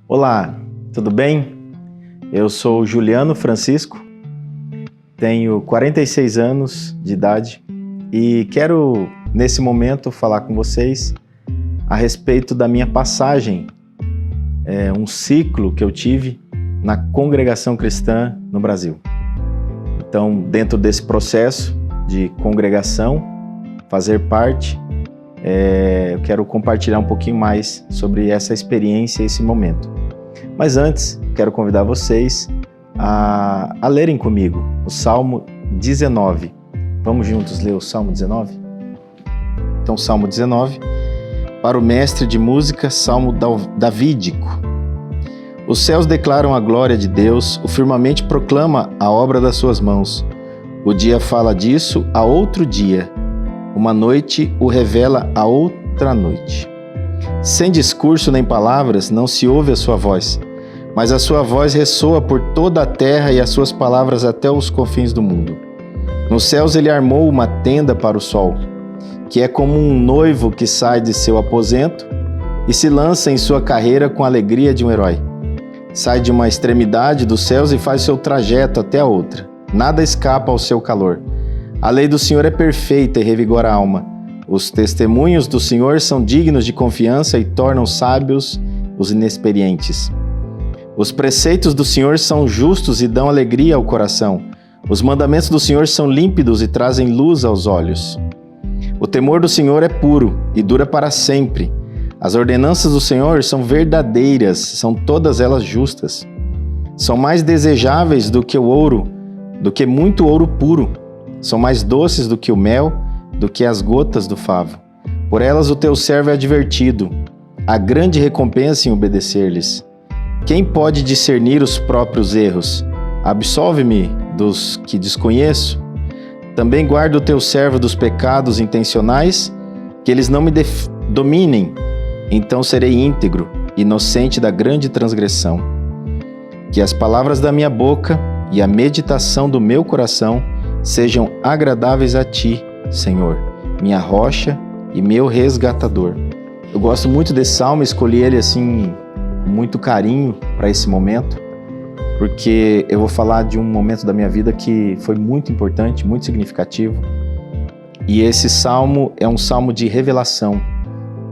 Olá, tudo bem? Eu sou Juliano Francisco, tenho 46 anos de idade e quero, nesse momento, falar com vocês a respeito da minha passagem, um ciclo que eu tive na congregação cristã no Brasil. Então, dentro desse processo de congregação, fazer parte, eu quero compartilhar um pouquinho mais sobre essa experiência e esse momento. Mas antes, quero convidar vocês a lerem comigo o Salmo 19. Vamos juntos ler o Salmo 19? Então, Salmo 19, para o mestre de música, Salmo davídico. Os céus declaram a glória de Deus, o firmamente proclama a obra das suas mãos. O dia fala disso a outro dia, uma noite o revela a outra noite. Sem discurso nem palavras, não se ouve a sua voz, mas a sua voz ressoa por toda a terra e as suas palavras até os confins do mundo. Nos céus ele armou uma tenda para o sol, que é como um noivo que sai de seu aposento e se lança em sua carreira com a alegria de um herói. Sai de uma extremidade dos céus e faz seu trajeto até a outra. Nada escapa ao seu calor. A lei do Senhor é perfeita e revigora a alma. Os testemunhos do Senhor são dignos de confiança e tornam sábios os inexperientes. Os preceitos do Senhor são justos e dão alegria ao coração. Os mandamentos do Senhor são límpidos e trazem luz aos olhos. O temor do Senhor é puro e dura para sempre. As ordenanças do Senhor são verdadeiras, são todas elas justas. São mais desejáveis do que o ouro, do que muito ouro puro. São mais doces do que o mel, do que as gotas do favo. Por elas o teu servo é advertido. Há grande recompensa em obedecer-lhes. Quem pode discernir os próprios erros? Absolve-me dos que desconheço. Também guarda o teu servo dos pecados intencionais, que eles não me dominem. Então serei íntegro, inocente da grande transgressão. Que as palavras da minha boca e a meditação do meu coração sejam agradáveis a ti, Senhor, minha rocha e meu resgatador. Eu gosto muito desse salmo, escolhi ele assim com muito carinho para esse momento, porque eu vou falar de um momento da minha vida que foi muito importante, muito significativo. E esse salmo é um salmo de revelação,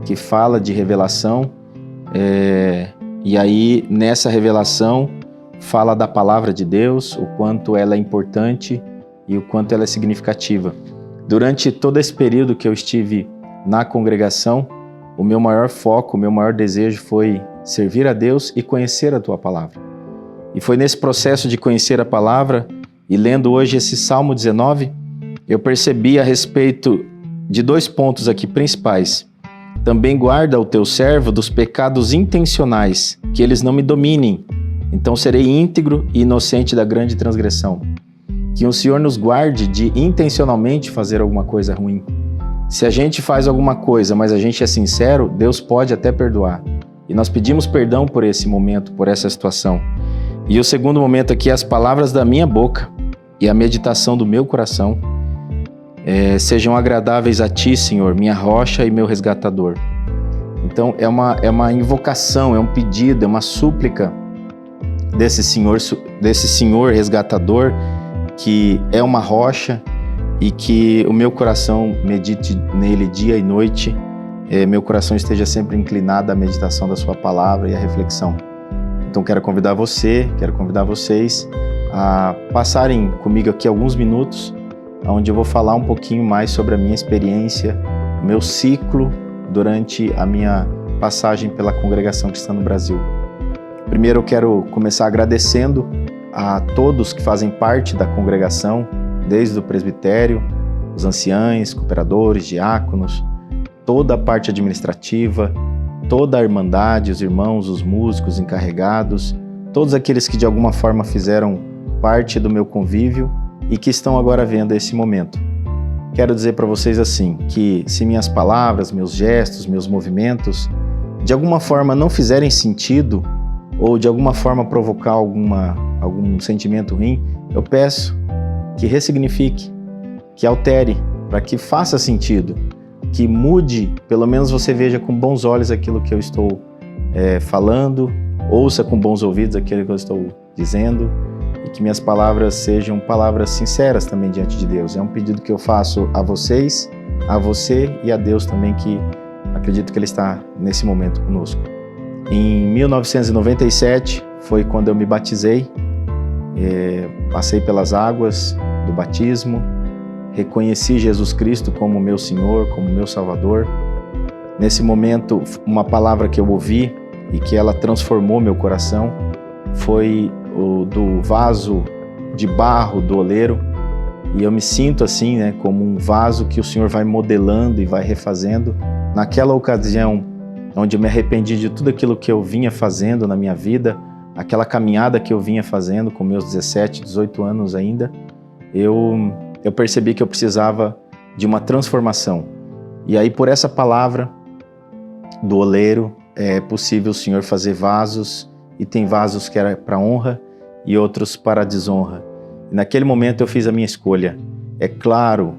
que fala de revelação, e aí nessa revelação fala da palavra de Deus, o quanto ela é importante e o quanto ela é significativa. Durante todo esse período que eu estive na congregação, o meu maior foco, o meu maior desejo foi servir a Deus e conhecer a Tua Palavra. E foi nesse processo de conhecer a Palavra, e lendo hoje esse Salmo 19, eu percebi a respeito de dois pontos aqui principais. Também guarda o Teu servo dos pecados intencionais, que eles não me dominem. Então serei íntegro e inocente da grande transgressão. Que o Senhor nos guarde de intencionalmente fazer alguma coisa ruim. Se a gente faz alguma coisa, mas a gente é sincero, Deus pode até perdoar. E nós pedimos perdão por esse momento, por essa situação. E o segundo momento aqui, as palavras da minha boca e a meditação do meu coração sejam agradáveis a Ti, Senhor, minha rocha e meu resgatador. Então é uma invocação, é um pedido, é uma súplica desse Senhor resgatador, que é uma rocha, e que o meu coração medite nele dia e noite, meu coração esteja sempre inclinado à meditação da sua palavra e à reflexão. Então quero convidar vocês a passarem comigo aqui alguns minutos, onde eu vou falar um pouquinho mais sobre a minha experiência, o meu ciclo durante a minha passagem pela congregação cristã no Brasil. Primeiro eu quero começar agradecendo a todos que fazem parte da congregação, desde o presbitério, os anciães, cooperadores, diáconos, toda a parte administrativa, toda a irmandade, os irmãos, os músicos, encarregados, todos aqueles que de alguma forma fizeram parte do meu convívio e que estão agora vendo esse momento. Quero dizer para vocês assim, que se minhas palavras, meus gestos, meus movimentos, de alguma forma não fizerem sentido ou de alguma forma provocar algum sentimento ruim, eu peço que ressignifique, que altere, para que faça sentido, que mude, pelo menos você veja com bons olhos aquilo que eu estou falando ouça com bons ouvidos aquilo que eu estou dizendo e que minhas palavras sejam palavras sinceras também diante de Deus. É um pedido que eu faço a vocês, a você e a Deus também, que acredito que Ele está nesse momento conosco. Em 1997 foi quando eu me batizei, passei pelas águas do batismo, reconheci Jesus Cristo como meu Senhor, como meu Salvador. Nesse momento, uma palavra que eu ouvi e que ela transformou meu coração foi o do vaso de barro do oleiro. E eu me sinto assim, né, como um vaso que o Senhor vai modelando e vai refazendo. Naquela ocasião, onde eu me arrependi de tudo aquilo que eu vinha fazendo na minha vida, aquela caminhada que eu vinha fazendo com meus 17, 18 anos ainda, eu percebi que eu precisava de uma transformação. E aí, por essa palavra do oleiro, é possível o Senhor fazer vasos, e tem vasos que era para honra e outros para desonra. E naquele momento eu fiz a minha escolha. É claro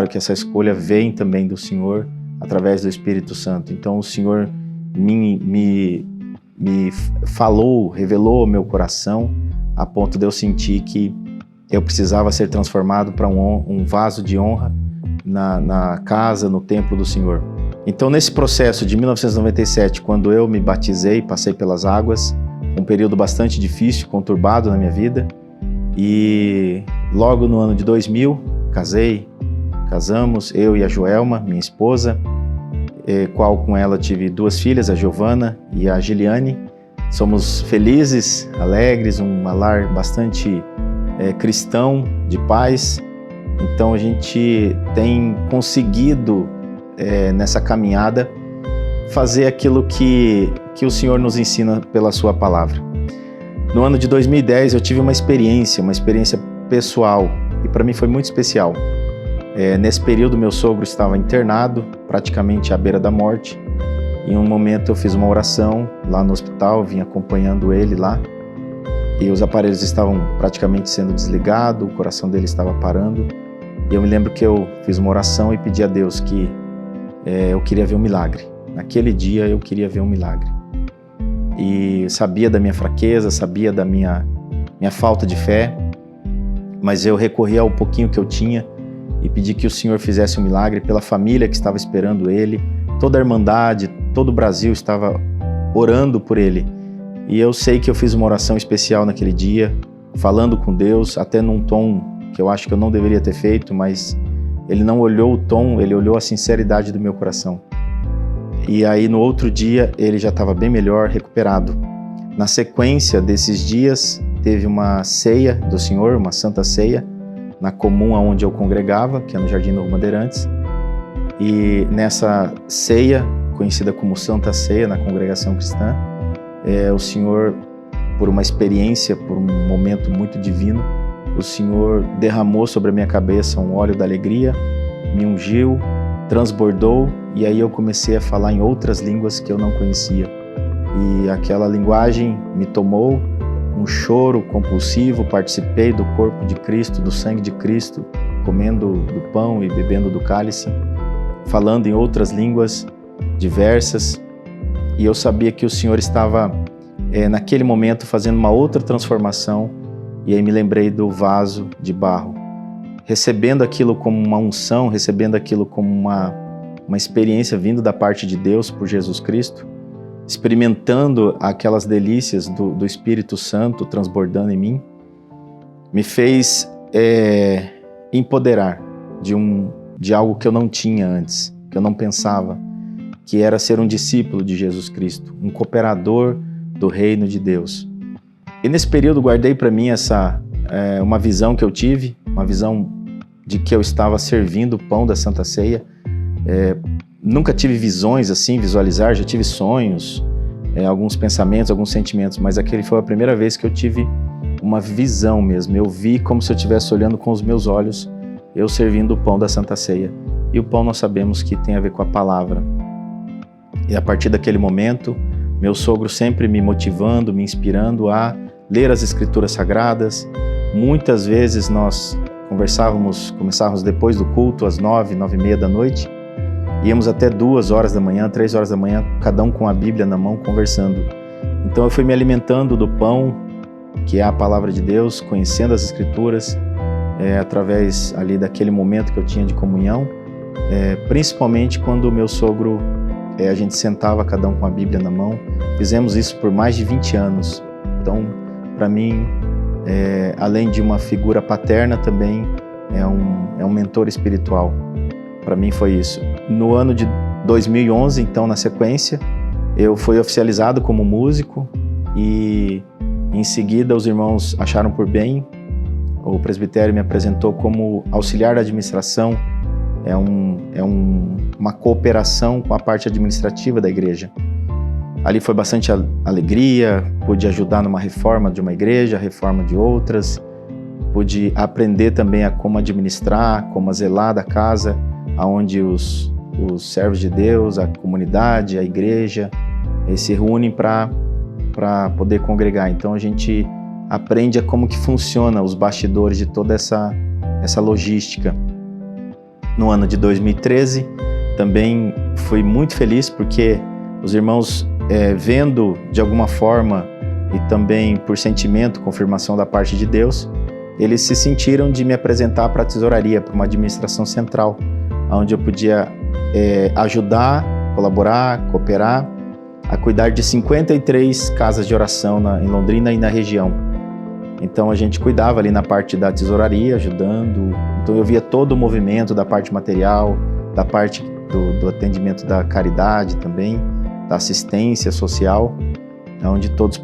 que essa escolha vem também do Senhor através do Espírito Santo. Então o Senhor me falou, revelou o meu coração a ponto de eu sentir que eu precisava ser transformado para um vaso de honra na casa, no templo do Senhor. Então, nesse processo de 1997, quando eu me batizei, passei pelas águas, um período bastante difícil, conturbado na minha vida, e logo no ano de 2000, casamos, eu e a Joelma, minha esposa, com ela tive 2 filhas, a Giovana e a Giliane. Somos felizes, alegres, um lar bastante cristão, de paz. Então a gente tem conseguido nessa caminhada fazer aquilo que o Senhor nos ensina pela sua palavra. No ano de 2010 eu tive uma experiência pessoal, e para mim foi muito especial. Nesse período meu sogro estava internado, praticamente à beira da morte. Em um momento eu fiz uma oração lá no hospital, vim acompanhando ele lá, e os aparelhos estavam praticamente sendo desligados, o coração dele estava parando. E eu me lembro que eu fiz uma oração e pedi a Deus que eu queria ver um milagre. Naquele dia eu queria ver um milagre. E sabia da minha fraqueza, sabia da minha falta de fé, mas eu recorri ao pouquinho que eu tinha e pedi que o Senhor fizesse um milagre pela família que estava esperando ele, toda a Irmandade, todo o Brasil estava orando por ele. E eu sei que eu fiz uma oração especial naquele dia, falando com Deus, até num tom que eu acho que eu não deveria ter feito, mas Ele não olhou o tom, Ele olhou a sinceridade do meu coração. E aí no outro dia ele já estava bem melhor, recuperado. Na sequência desses dias teve uma ceia do Senhor, uma santa ceia, na comum onde eu congregava, que é no Jardim Novo Bandeirantes. E nessa ceia, conhecida como Santa Ceia na congregação cristã, o Senhor, por uma experiência, por um momento muito divino, o Senhor derramou sobre a minha cabeça um óleo da alegria, me ungiu, transbordou, e aí eu comecei a falar em outras línguas que eu não conhecia. E aquela linguagem me tomou, um choro compulsivo, participei do corpo de Cristo, do sangue de Cristo, comendo do pão e bebendo do cálice, falando em outras línguas diversas. E eu sabia que o Senhor estava, naquele momento, fazendo uma outra transformação. E aí me lembrei do vaso de barro, recebendo aquilo como uma unção, recebendo aquilo como uma experiência vindo da parte de Deus por Jesus Cristo, experimentando aquelas delícias do Espírito Santo transbordando em mim, me fez empoderar de algo que eu não tinha antes, que eu não pensava, que era ser um discípulo de Jesus Cristo, um cooperador do reino de Deus. E nesse período guardei para mim uma visão que eu tive, uma visão de que eu estava servindo o pão da Santa Ceia. Nunca tive visões assim, visualizar, já tive sonhos, alguns pensamentos, alguns sentimentos, mas aquele foi a primeira vez que eu tive uma visão mesmo. Eu vi como se eu estivesse olhando com os meus olhos, eu servindo o pão da Santa Ceia. E o pão nós sabemos que tem a ver com a palavra. E a partir daquele momento, meu sogro sempre me motivando, me inspirando a ler as Escrituras Sagradas. Muitas vezes nós começávamos depois do culto, às 9, 9h30 da noite, íamos até 2 horas da manhã, 3 horas da manhã, cada um com a Bíblia na mão, conversando. Então eu fui me alimentando do pão, que é a palavra de Deus, conhecendo as Escrituras, através ali daquele momento que eu tinha de comunhão, principalmente quando o meu sogro, a gente sentava cada um com a Bíblia na mão. Fizemos isso por mais de 20 anos. Então, para mim, além de uma figura paterna, também é um mentor espiritual. Para mim foi isso. No ano de 2011, então, na sequência, eu fui oficializado como músico e em seguida os irmãos acharam por bem, o presbitério me apresentou como auxiliar da administração. Uma cooperação com a parte administrativa da igreja. Ali foi bastante alegria, pude ajudar numa reforma de uma igreja, reforma de outras, pude aprender também a como administrar, como zelar da casa, onde os servos de Deus, a comunidade, a igreja, se reúnem para poder congregar. Então a gente aprende a como que funciona os bastidores de toda essa logística. No ano de 2013, também fui muito feliz porque os irmãos, vendo de alguma forma e também por sentimento, confirmação da parte de Deus, eles se sentiram de me apresentar para a tesouraria, para uma administração central, onde eu podia ajudar, colaborar, cooperar, a cuidar de 53 casas de oração em Londrina e na região. Então a gente cuidava ali na parte da tesouraria, ajudando. Então eu via todo o movimento da parte material, da parte do atendimento da caridade também, da assistência social, onde todos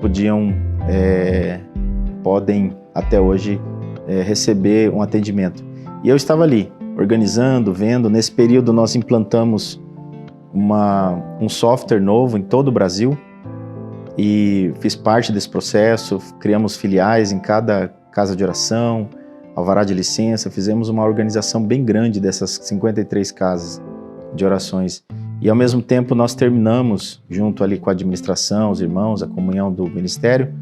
podem até hoje receber um atendimento. E eu estava ali, organizando, vendo. Nesse período nós implantamos um software novo em todo o Brasil e fiz parte desse processo. Criamos filiais em cada casa de oração, alvará de licença, fizemos uma organização bem grande dessas 53 casas de orações. E ao mesmo tempo nós terminamos, junto ali com a administração, os irmãos, a comunhão do ministério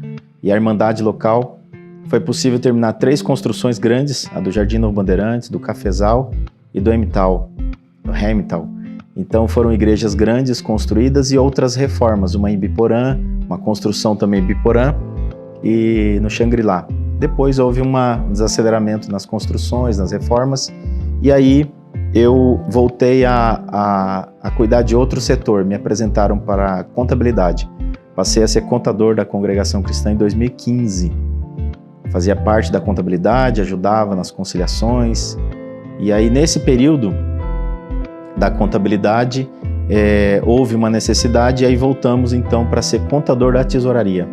e a irmandade local, foi possível terminar 3 construções grandes, a do Jardim Novo Bandeirantes, do Cafezal e do Emmental. Então foram igrejas grandes construídas e outras reformas, uma em Biporã, uma construção também em Biporã e no Xangri-Lá. Depois houve um desaceleramento nas construções, nas reformas, e aí eu voltei a cuidar de outro setor. Me apresentaram para a contabilidade. Passei a ser contador da Congregação Cristã em 2015. Fazia parte da contabilidade, ajudava nas conciliações. E aí, nesse período da contabilidade, houve uma necessidade e aí voltamos então para ser contador da tesouraria.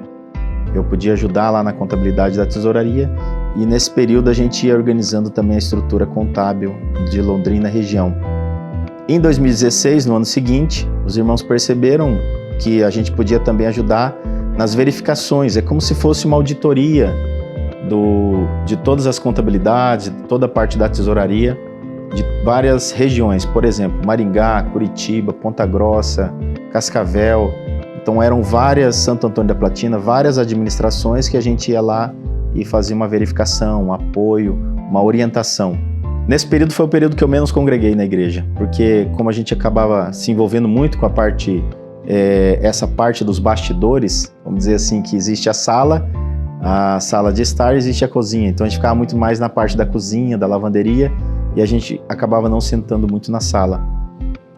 Eu podia ajudar lá na contabilidade da tesouraria e nesse período a gente ia organizando também a estrutura contábil de Londrina região. Em 2016, no ano seguinte, os irmãos perceberam que a gente podia também ajudar nas verificações. É como se fosse uma auditoria de todas as contabilidades, de toda a parte da tesouraria, de várias regiões, por exemplo, Maringá, Curitiba, Ponta Grossa, Cascavel. Então eram Santo Antônio da Platina, várias administrações que a gente ia lá e fazia uma verificação, um apoio, uma orientação. Nesse período foi o período que eu menos congreguei na igreja, porque como a gente acabava se envolvendo muito com a parte, essa parte dos bastidores, vamos dizer assim, que existe a sala de estar, existe a cozinha. Então a gente ficava muito mais na parte da cozinha, da lavanderia, e a gente acabava não sentando muito na sala.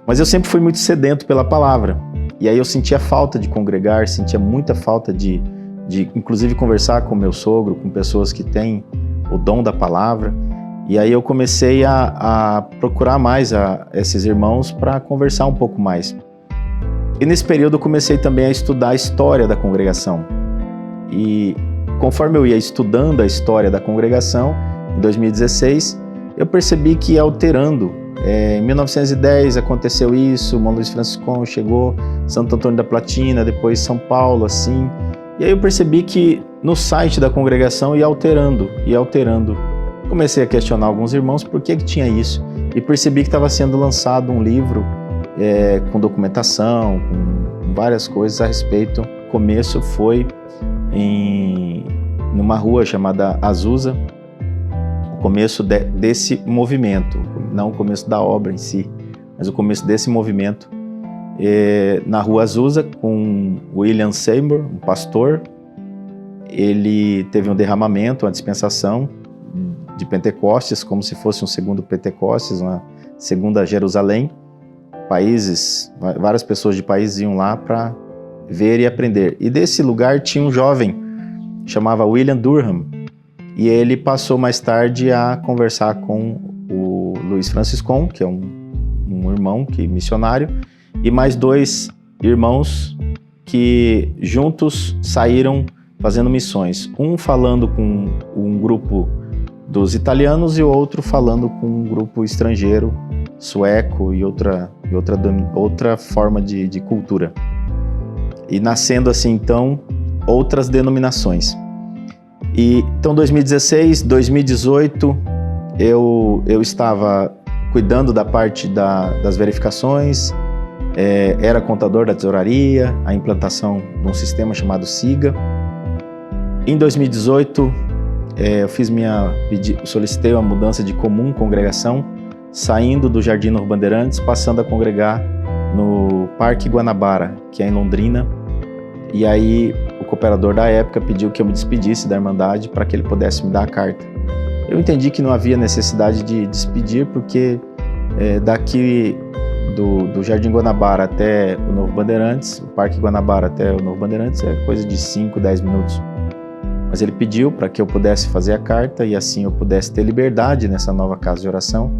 Mas eu sempre fui muito sedento pela palavra. E aí eu sentia falta de congregar, sentia muita falta de inclusive conversar com meu sogro, com pessoas que têm o dom da palavra. E aí eu comecei a procurar mais esses irmãos para conversar um pouco mais. E nesse período eu comecei também a estudar a história da congregação. E conforme eu ia estudando a história da congregação, em 2016, eu percebi que ia alterando. Em 1910 aconteceu isso, o Mão Luiz Franciscão chegou, Santo Antônio da Platina, depois São Paulo, assim. E aí eu percebi que no site da congregação ia alterando. Comecei a questionar alguns irmãos por que tinha isso. E percebi que estava sendo lançado um livro com documentação, com várias coisas a respeito. O começo foi numa rua chamada Azusa, o começo desse movimento, não o começo da obra em si, mas o começo desse movimento na Rua Azusa com William Seymour, um pastor. Ele teve um derramamento, uma dispensação de Pentecostes, como se fosse um segundo Pentecostes, uma segunda Jerusalém. Várias pessoas de países iam lá para ver e aprender. E desse lugar tinha um jovem, chamava William Durham, e ele passou mais tarde a conversar com o Luiz Franciscon, que é um irmão missionário, e mais 2 irmãos que juntos saíram fazendo missões. Um falando com um grupo dos italianos e o outro falando com um grupo estrangeiro, sueco e outra forma de cultura. E nascendo assim, então, outras denominações. E então, 2016, 2018, eu estava cuidando da parte das verificações, era contador da tesouraria, a implantação de um sistema chamado SIGA. Em 2018, eu solicitei uma mudança de comum congregação, saindo do Jardim Novo Bandeirantes, passando a congregar no Parque Guanabara, que é em Londrina. E aí o cooperador da época pediu que eu me despedisse da Irmandade para que ele pudesse me dar a carta. Eu entendi que não havia necessidade de despedir, porque daqui do Jardim Guanabara até o Novo Bandeirantes, o Parque Guanabara até o Novo Bandeirantes é coisa de 5, 10 minutos. Mas ele pediu para que eu pudesse fazer a carta e assim eu pudesse ter liberdade nessa nova casa de oração.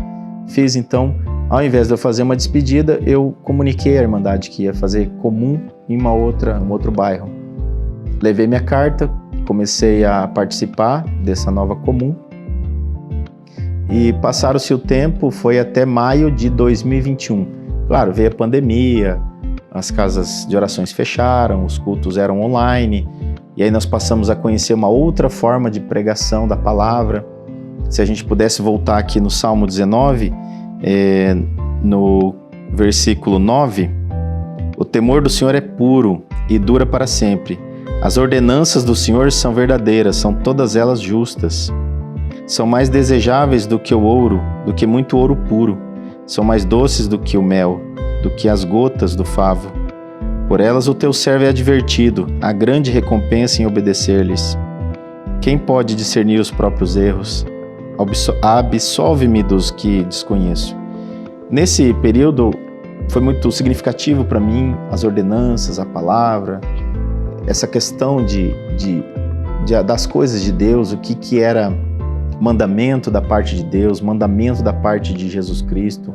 Fiz então, ao invés de eu fazer uma despedida, eu comuniquei à Irmandade que ia fazer comum em um outro bairro. Levei minha carta, comecei a participar dessa nova comum e passaram-se o tempo, foi até maio de 2021. Claro, veio a pandemia, as casas de orações fecharam, os cultos eram online, e aí nós passamos a conhecer uma outra forma de pregação da palavra. Se a gente pudesse voltar aqui no Salmo 19, no versículo 9, o temor do Senhor é puro e dura para sempre. As ordenanças do Senhor são verdadeiras, são todas elas justas. São mais desejáveis do que o ouro, do que muito ouro puro. São mais doces do que o mel, do que as gotas do favo. Por elas o teu servo é advertido, há grande recompensa em obedecer-lhes. Quem pode discernir os próprios erros? Absolve-me dos que desconheço. Nesse período foi muito significativo para mim as ordenanças, a palavra, essa questão das coisas de Deus, o que era mandamento da parte de Deus, mandamento da parte de Jesus Cristo,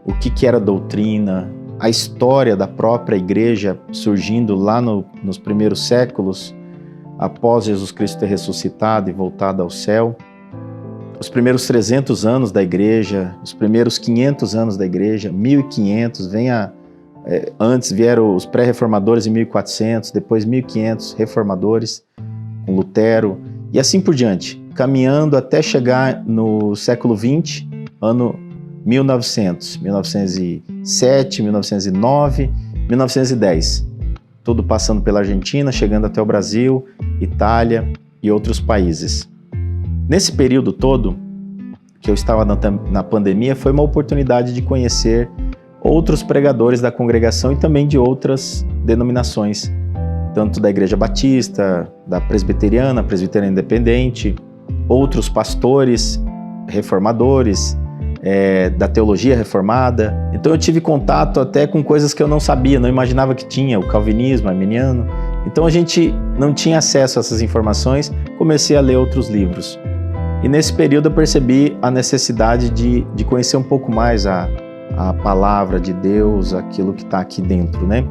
o que era doutrina, a história da própria igreja surgindo lá nos primeiros séculos, após Jesus Cristo ter ressuscitado e voltado ao céu. Os primeiros 300 anos da igreja, os primeiros 500 anos da igreja, 1500, antes vieram os pré-reformadores em 1400, depois 1500 reformadores com Lutero e assim por diante, caminhando até chegar no século XX, ano 1900, 1907, 1909, 1910, tudo passando pela Argentina, chegando até o Brasil, Itália e outros países. Nesse período todo que eu estava na pandemia, foi uma oportunidade de conhecer outros pregadores da congregação e também de outras denominações, tanto da Igreja Batista, da Presbiteriana Independente, outros pastores reformadores, da teologia reformada. Então eu tive contato até com coisas que eu não sabia, não imaginava que tinha, o calvinismo arminiano. Então a gente não tinha acesso a essas informações, comecei a ler outros livros. E nesse período eu percebi a necessidade de conhecer um pouco mais a palavra de Deus, aquilo que está aqui dentro, né?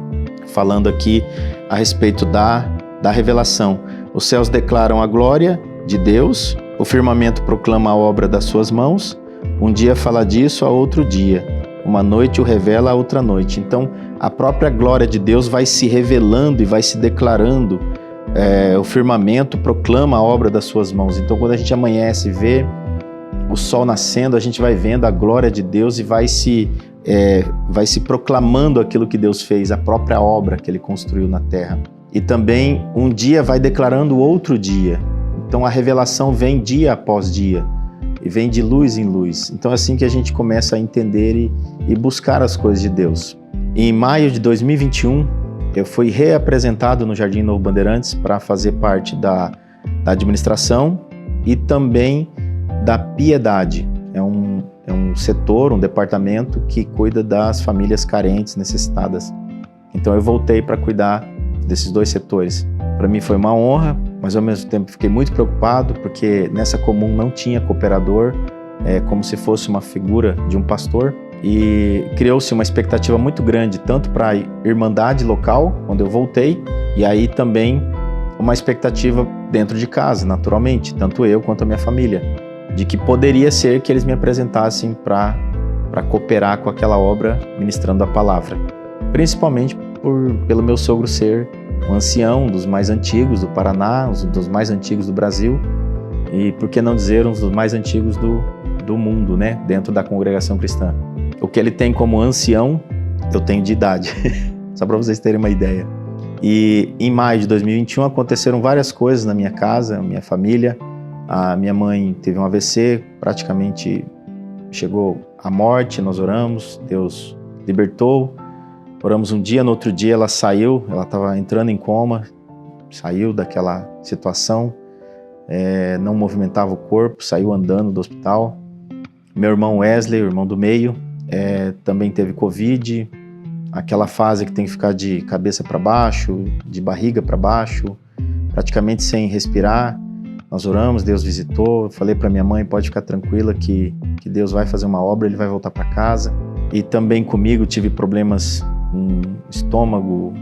Falando aqui a respeito da revelação. Os céus declaram a glória de Deus, o firmamento proclama a obra das suas mãos, um dia fala disso a outro dia, uma noite o revela a outra noite. Então a própria glória de Deus vai se revelando e vai se declarando. O firmamento proclama a obra das suas mãos. Então quando a gente amanhece e vê o sol nascendo, a gente vai vendo a glória de Deus e vai se proclamando aquilo que Deus fez, a própria obra que Ele construiu na terra. E também um dia vai declarando o outro dia. Então a revelação vem dia após dia e vem de luz em luz. Então é assim que a gente começa a entender e buscar as coisas de Deus. Em maio de 2021, eu fui reapresentado no Jardim Novo Bandeirantes para fazer parte da administração e também da piedade. É um setor, um departamento que cuida das famílias carentes, necessitadas. Então eu voltei para cuidar desses dois setores. Para mim foi uma honra, mas ao mesmo tempo fiquei muito preocupado, porque nessa comum não tinha cooperador, como se fosse uma figura de um pastor. E criou-se uma expectativa muito grande, tanto para a irmandade local, quando eu voltei, e aí também uma expectativa dentro de casa, naturalmente, tanto eu quanto a minha família, de que poderia ser que eles me apresentassem para cooperar com aquela obra, ministrando a palavra. Principalmente pelo meu sogro ser um ancião, um dos mais antigos do Paraná, um dos mais antigos do Brasil, e por que não dizer um dos mais antigos do mundo, né, dentro da congregação cristã. O que ele tem como ancião, eu tenho de idade, só para vocês terem uma ideia. E em maio de 2021 aconteceram várias coisas na minha casa, minha família. A minha mãe teve um AVC, praticamente chegou à morte, nós oramos, Deus libertou. Oramos um dia, no outro dia ela saiu, ela estava entrando em coma, saiu daquela situação, não movimentava o corpo, saiu andando do hospital. Meu irmão Wesley, o irmão do meio, também teve Covid, aquela fase que tem que ficar de cabeça para baixo, de barriga para baixo, praticamente sem respirar. Nós oramos, Deus visitou, falei para minha mãe, pode ficar tranquila que Deus vai fazer uma obra, Ele vai voltar para casa. E também comigo tive problemas com estômago,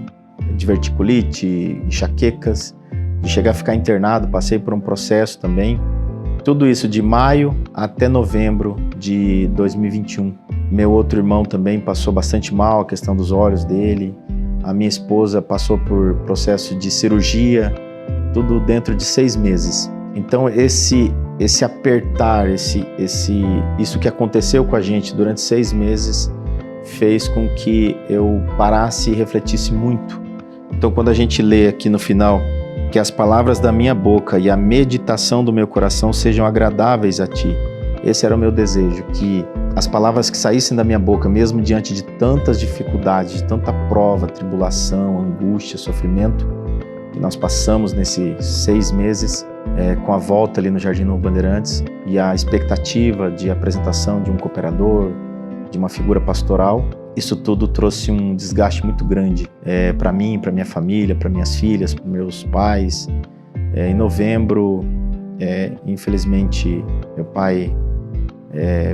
diverticulite, enxaquecas, de chegar a ficar internado, passei por um processo também. Tudo isso de maio até novembro de 2021. Meu outro irmão também passou bastante mal, a questão dos olhos dele. A minha esposa passou por processo de cirurgia, tudo dentro de 6 meses. Então esse apertar, isso que aconteceu com a gente durante 6 meses fez com que eu parasse e refletisse muito. Então quando a gente lê aqui no final que as palavras da minha boca e a meditação do meu coração sejam agradáveis a Ti, esse era o meu desejo, que as palavras que saíssem da minha boca, mesmo diante de tantas dificuldades, de tanta prova, tribulação, angústia, sofrimento, que nós passamos nesses 6 meses, com a volta ali no Jardim Novo Bandeirantes e a expectativa de apresentação de um cooperador, de uma figura pastoral, isso tudo trouxe um desgaste muito grande para mim, para minha família, para minhas filhas, para meus pais. Em novembro, infelizmente, meu pai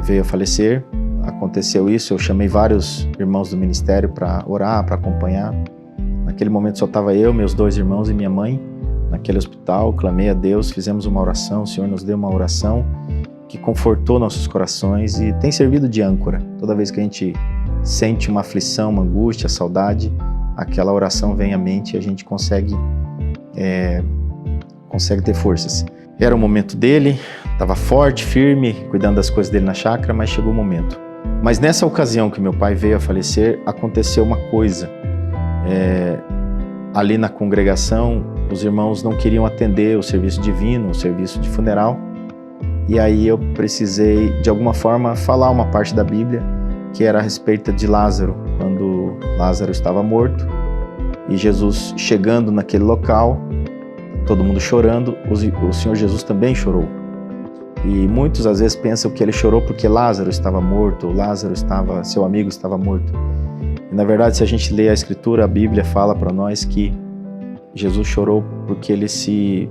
veio a falecer. Aconteceu isso, eu chamei vários irmãos do ministério para orar, para acompanhar. Naquele momento só estava eu, meus 2 irmãos e minha mãe naquele hospital. Clamei a Deus, fizemos uma oração, o Senhor nos deu uma oração que confortou nossos corações e tem servido de âncora. Toda vez que a gente sente uma aflição, uma angústia, saudade, aquela oração vem à mente e a gente consegue ter forças. Era o momento dele, estava forte, firme, cuidando das coisas dele na chácara, mas chegou o momento. Mas nessa ocasião que meu pai veio a falecer, aconteceu uma coisa. Ali na congregação, os irmãos não queriam atender o serviço divino, o serviço de funeral, e aí eu precisei, de alguma forma, falar uma parte da Bíblia, que era a respeito de Lázaro, quando Lázaro estava morto, e Jesus chegando naquele local, todo mundo chorando, o Senhor Jesus também chorou. E muitos às vezes pensam que ele chorou porque Lázaro estava morto, seu amigo estava morto. E, na verdade, se a gente lê a Escritura, a Bíblia fala para nós que Jesus chorou porque ele se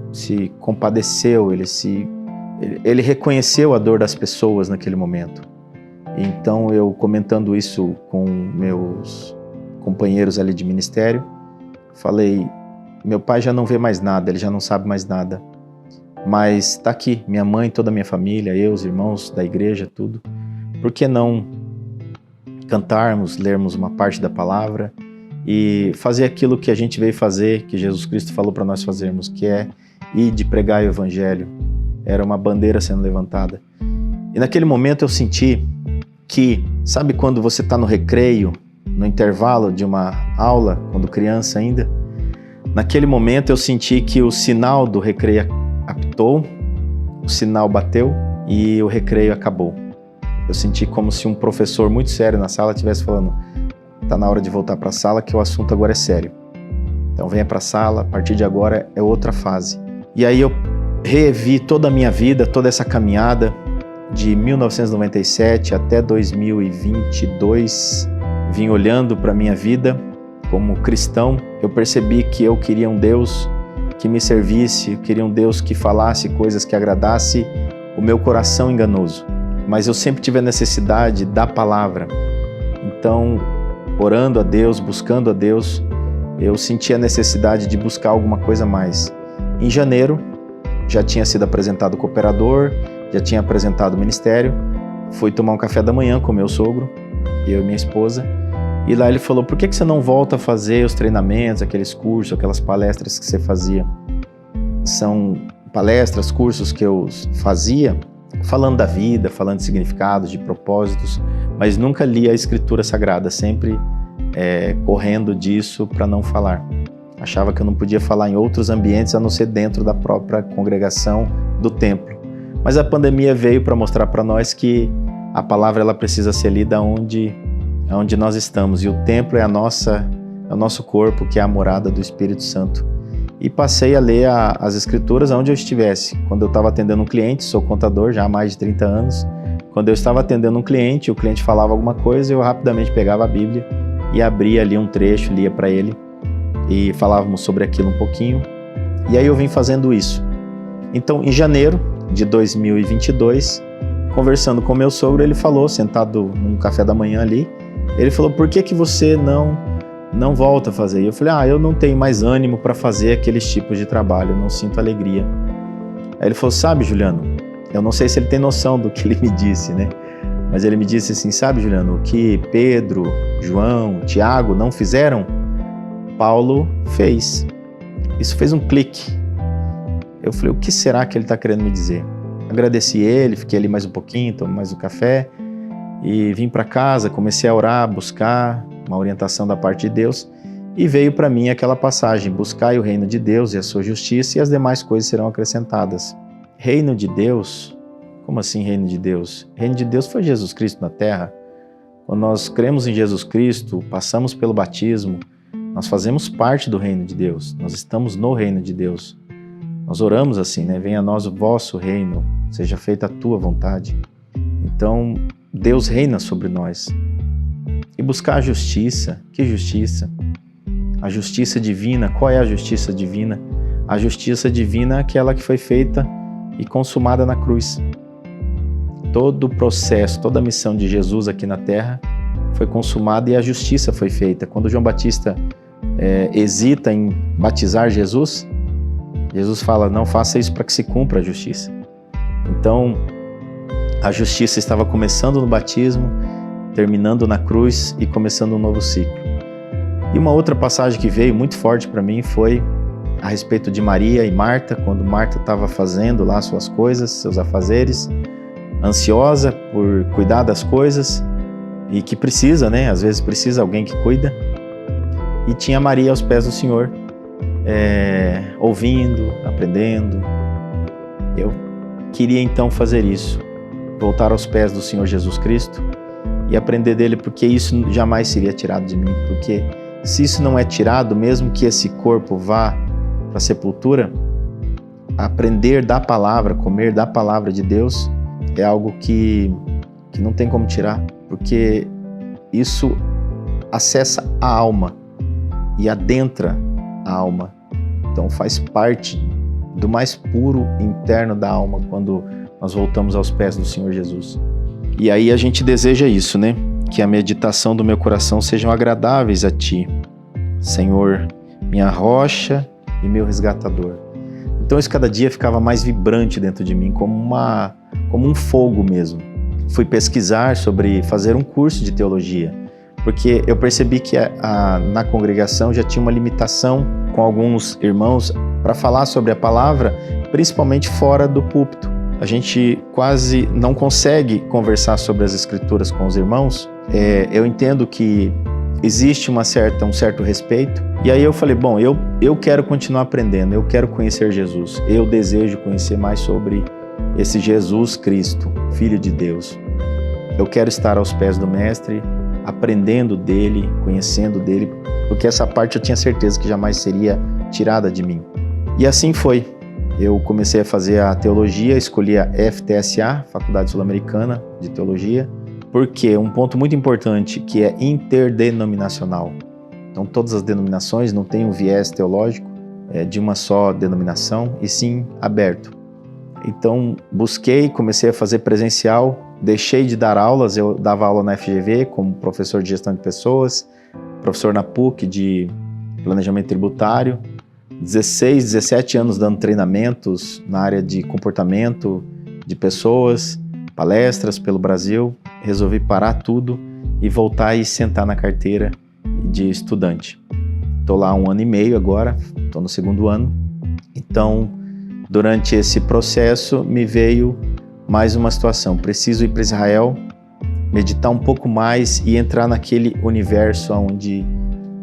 compadeceu, ele reconheceu a dor das pessoas naquele momento. Então, eu comentando isso com meus companheiros ali de ministério, falei, meu pai já não vê mais nada, ele já não sabe mais nada, mas está aqui, minha mãe, toda a minha família, eu, os irmãos da igreja, tudo. Por que não cantarmos, lermos uma parte da palavra e fazer aquilo que a gente veio fazer, que Jesus Cristo falou para nós fazermos, que é ir de pregar o Evangelho. Era uma bandeira sendo levantada. E naquele momento eu senti que, sabe quando você está no recreio, no intervalo de uma aula, quando criança ainda? Naquele momento eu senti que o sinal do recreio apitou, o sinal bateu e o recreio acabou. Eu senti como se um professor muito sério na sala estivesse falando, tá na hora de voltar para a sala que o assunto agora é sério. Então venha para a sala, a partir de agora é outra fase. E aí eu revi toda a minha vida, toda essa caminhada de 1997 até 2022, vim olhando para a minha vida como cristão. Eu percebi que eu queria um Deus que me servisse, eu queria um Deus que falasse coisas que agradasse o meu coração enganoso. Mas eu sempre tive a necessidade da palavra. Então, orando a Deus, buscando a Deus, eu senti a necessidade de buscar alguma coisa a mais. Em janeiro, já tinha sido apresentado o cooperador, já tinha apresentado o ministério, fui tomar um café da manhã com meu sogro, eu e minha esposa, e lá ele falou, por que você não volta a fazer os treinamentos, aqueles cursos, aquelas palestras que você fazia? São palestras, cursos que eu fazia, falando da vida, falando de significados, de propósitos, mas nunca li a Escritura Sagrada, sempre correndo disso para não falar. Achava que eu não podia falar em outros ambientes a não ser dentro da própria congregação do templo. Mas a pandemia veio para mostrar para nós que a palavra ela precisa ser lida onde nós estamos. E o templo é o nosso corpo, que é a morada do Espírito Santo. E passei a ler as Escrituras onde eu estivesse. Quando eu estava atendendo um cliente, sou contador já há mais de 30 anos, quando eu estava atendendo um cliente, o cliente falava alguma coisa, eu rapidamente pegava a Bíblia e abria ali um trecho, lia para ele e falávamos sobre aquilo um pouquinho. E aí eu vim fazendo isso. Então, em janeiro de 2022, conversando com meu sogro, ele falou, sentado num café da manhã ali, ele falou, por que você não volta a fazer? E eu falei, eu não tenho mais ânimo para fazer aqueles tipos de trabalho, eu não sinto alegria. Aí ele falou, sabe, Juliano, eu não sei se ele tem noção do que ele me disse, né? Mas ele me disse assim, sabe, Juliano, o que Pedro, João, Tiago não fizeram, Paulo fez. Isso fez um clique. Eu falei, o que será que ele está querendo me dizer? Agradeci ele, fiquei ali mais um pouquinho, tomei mais um café e vim para casa, comecei a orar, buscar uma orientação da parte de Deus e veio para mim aquela passagem, buscai o reino de Deus e a sua justiça e as demais coisas serão acrescentadas. Reino de Deus? Como assim reino de Deus? Reino de Deus foi Jesus Cristo na terra. Quando nós cremos em Jesus Cristo, passamos pelo batismo, nós fazemos parte do reino de Deus, nós estamos no reino de Deus. Nós oramos assim, né? Venha a nós o vosso reino, seja feita a tua vontade. Então, Deus reina sobre nós. E buscar a justiça, que justiça? A justiça divina, qual é a justiça divina? A justiça divina é aquela que foi feita e consumada na cruz. Todo o processo, toda a missão de Jesus aqui na terra foi consumada e a justiça foi feita. Quando João Batista hesita em batizar Jesus, Jesus fala, não faça isso para que se cumpra a justiça. Então, a justiça estava começando no batismo, terminando na cruz e começando um novo ciclo. E uma outra passagem que veio muito forte para mim foi a respeito de Maria e Marta, quando Marta estava fazendo lá suas coisas, seus afazeres, ansiosa por cuidar das coisas e que precisa, né? Às vezes precisa alguém que cuida. E tinha Maria aos pés do Senhor, ouvindo, aprendendo. Eu queria então fazer isso, voltar aos pés do Senhor Jesus Cristo e aprender dele, porque isso jamais seria tirado de mim, porque se isso não é tirado, mesmo que esse corpo vá para a sepultura, aprender da palavra, comer da palavra de Deus é algo que não tem como tirar, porque isso acessa a alma e adentra a alma. Então faz parte do mais puro interno da alma quando nós voltamos aos pés do Senhor Jesus. E aí a gente deseja isso, né? Que a meditação do meu coração sejam agradáveis a Ti, Senhor, minha rocha e meu resgatador. Então isso cada dia ficava mais vibrante dentro de mim, como um fogo mesmo. Fui pesquisar sobre fazer um curso de teologia, porque eu percebi que na congregação já tinha uma limitação com alguns irmãos para falar sobre a palavra, principalmente fora do púlpito. A gente quase não consegue conversar sobre as Escrituras com os irmãos. Eu entendo que existe um certo respeito. E aí eu falei, bom, eu quero continuar aprendendo, eu quero conhecer Jesus. Eu desejo conhecer mais sobre esse Jesus Cristo, Filho de Deus. Eu quero estar aos pés do Mestre, aprendendo dele, conhecendo dele, porque essa parte eu tinha certeza que jamais seria tirada de mim. E assim foi. Eu comecei a fazer a teologia, escolhi a FTSA, Faculdade Sul-Americana de Teologia, porque um ponto muito importante que é interdenominacional. Então todas as denominações não têm um viés teológico de uma só denominação, e sim aberto. Então busquei, comecei a fazer presencial, deixei de dar aulas, eu dava aula na FGV como professor de gestão de pessoas, professor na PUC de planejamento tributário, 16, 17 anos dando treinamentos na área de comportamento de pessoas, palestras pelo Brasil. Resolvi parar tudo e voltar e sentar na carteira de estudante. Estou lá há 1 ano e meio agora, estou no 2º ano. Então, durante esse processo, me veio mais uma situação. Preciso ir para Israel, meditar um pouco mais e entrar naquele universo onde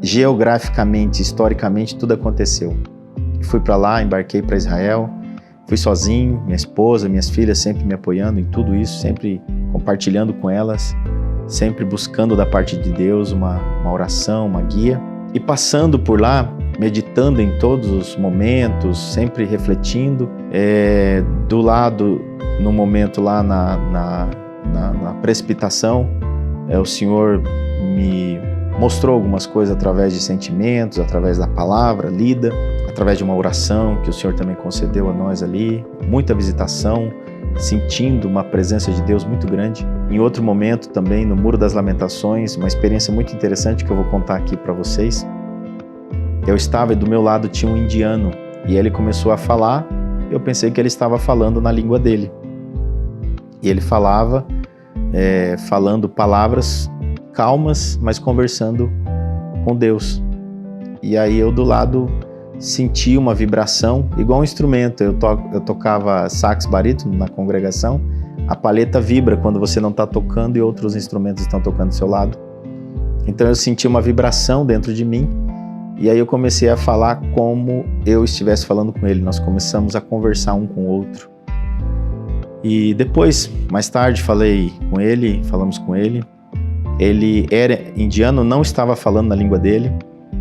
geograficamente, historicamente, tudo aconteceu. Fui para lá, embarquei para Israel, fui sozinho, minha esposa, minhas filhas sempre me apoiando em tudo isso, sempre compartilhando com elas, sempre buscando da parte de Deus uma oração, uma guia. E passando por lá, meditando em todos os momentos, sempre refletindo, do lado, no momento lá na precipitação, o Senhor me mostrou algumas coisas através de sentimentos, através da palavra lida, através de uma oração que o Senhor também concedeu a nós ali, muita visitação, sentindo uma presença de Deus muito grande. Em outro momento também, no Muro das Lamentações, uma experiência muito interessante que eu vou contar aqui para vocês. Eu estava e do meu lado tinha um indiano e ele começou a falar, eu pensei que ele estava falando na língua dele. E ele falava, falando palavras calmas, mas conversando com Deus. E aí eu do lado senti uma vibração, igual um instrumento. Eu tocava sax barítono na congregação, a palheta vibra quando você não está tocando e outros instrumentos estão tocando do seu lado. Então eu senti uma vibração dentro de mim e aí eu comecei a falar como eu estivesse falando com ele. Nós começamos a conversar um com o outro. E depois, mais tarde, falamos com ele. Ele era indiano, não estava falando na língua dele.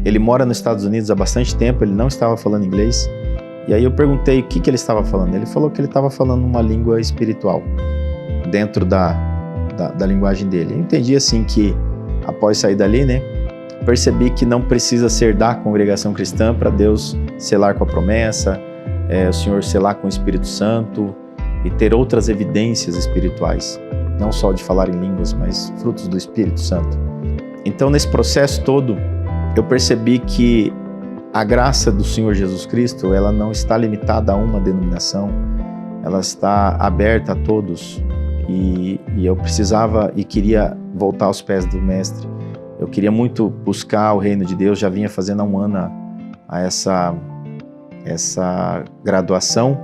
Ele mora nos Estados Unidos há bastante tempo, ele não estava falando inglês. E aí eu perguntei o que ele estava falando. Ele falou que ele estava falando uma língua espiritual, dentro da linguagem dele. Eu entendi assim que, após sair dali, percebi que não precisa ser da congregação cristã para Deus selar com a promessa, o Senhor selar com o Espírito Santo e ter outras evidências espirituais. Não só de falar em línguas, mas frutos do Espírito Santo. Então, nesse processo todo, eu percebi que a graça do Senhor Jesus Cristo, ela não está limitada a uma denominação, ela está aberta a todos. E eu precisava e queria voltar aos pés do Mestre. Eu queria muito buscar o reino de Deus, já vinha fazendo há 1 ano a essa graduação.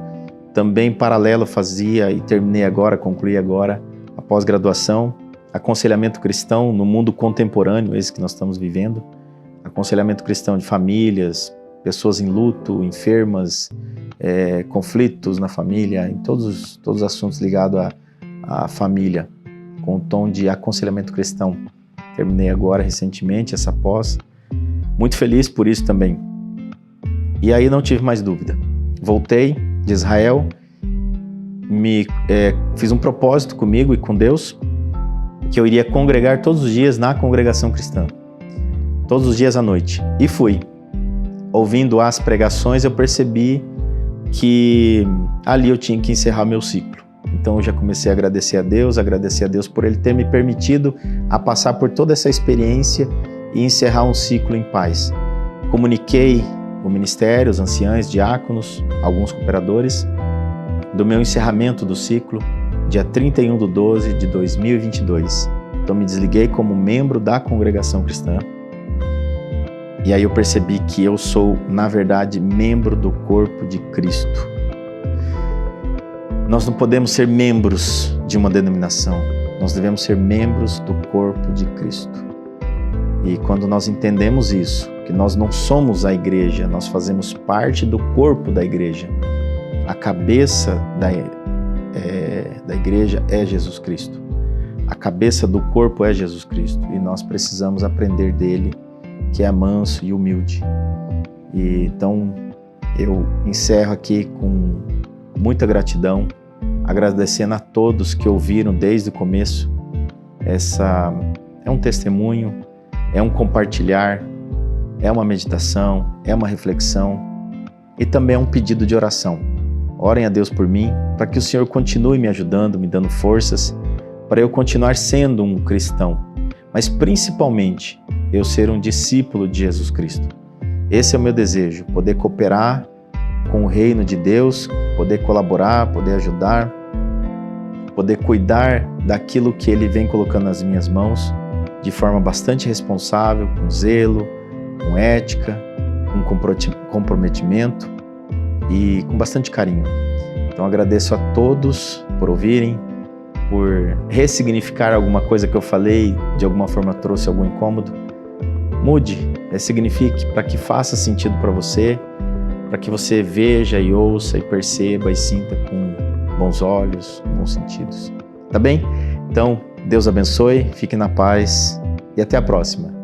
Também, em paralelo, fazia e terminei agora, concluí agora, a pós-graduação, aconselhamento cristão no mundo contemporâneo, esse que nós estamos vivendo, aconselhamento cristão de famílias, pessoas em luto, enfermas, conflitos na família, em todos os assuntos ligados à família, com um tom de aconselhamento cristão. Terminei agora recentemente essa pós, muito feliz por isso também. E aí não tive mais dúvida. Voltei de Israel, fiz um propósito comigo e com Deus, que eu iria congregar todos os dias na congregação cristã, todos os dias à noite. E fui. Ouvindo as pregações, eu percebi que ali eu tinha que encerrar meu ciclo. Então eu já comecei a agradecer a Deus por Ele ter me permitido a passar por toda essa experiência e encerrar um ciclo em paz. Comuniquei o ministério, os anciãos, diáconos, alguns cooperadores, do meu encerramento do ciclo, dia 31/12/2022. Então me desliguei como membro da congregação cristã. E aí eu percebi que eu sou, na verdade, membro do corpo de Cristo. Nós não podemos ser membros de uma denominação, nós devemos ser membros do corpo de Cristo. E quando nós entendemos isso, que nós não somos a igreja, nós fazemos parte do corpo da igreja. A cabeça da igreja é Jesus Cristo. A cabeça do corpo é Jesus Cristo e nós precisamos aprender dele, que é manso e humilde. E então eu encerro aqui com muita gratidão, agradecendo a todos que ouviram desde o começo. Essa é um testemunho, é um compartilhar, é uma meditação, é uma reflexão e também é um pedido de oração. Orem a Deus por mim, para que o Senhor continue me ajudando, me dando forças, para eu continuar sendo um cristão, mas principalmente eu ser um discípulo de Jesus Cristo. Esse é o meu desejo, poder cooperar com o reino de Deus, poder colaborar, poder ajudar, poder cuidar daquilo que Ele vem colocando nas minhas mãos de forma bastante responsável, com zelo, com ética, com comprometimento e com bastante carinho. Então agradeço a todos por ouvirem, por ressignificar alguma coisa que eu falei, de alguma forma trouxe algum incômodo. Mude, ressignifique para que faça sentido para você, para que você veja e ouça e perceba e sinta com bons olhos, bons sentidos. Tá bem? Então, Deus abençoe, fique na paz e até a próxima.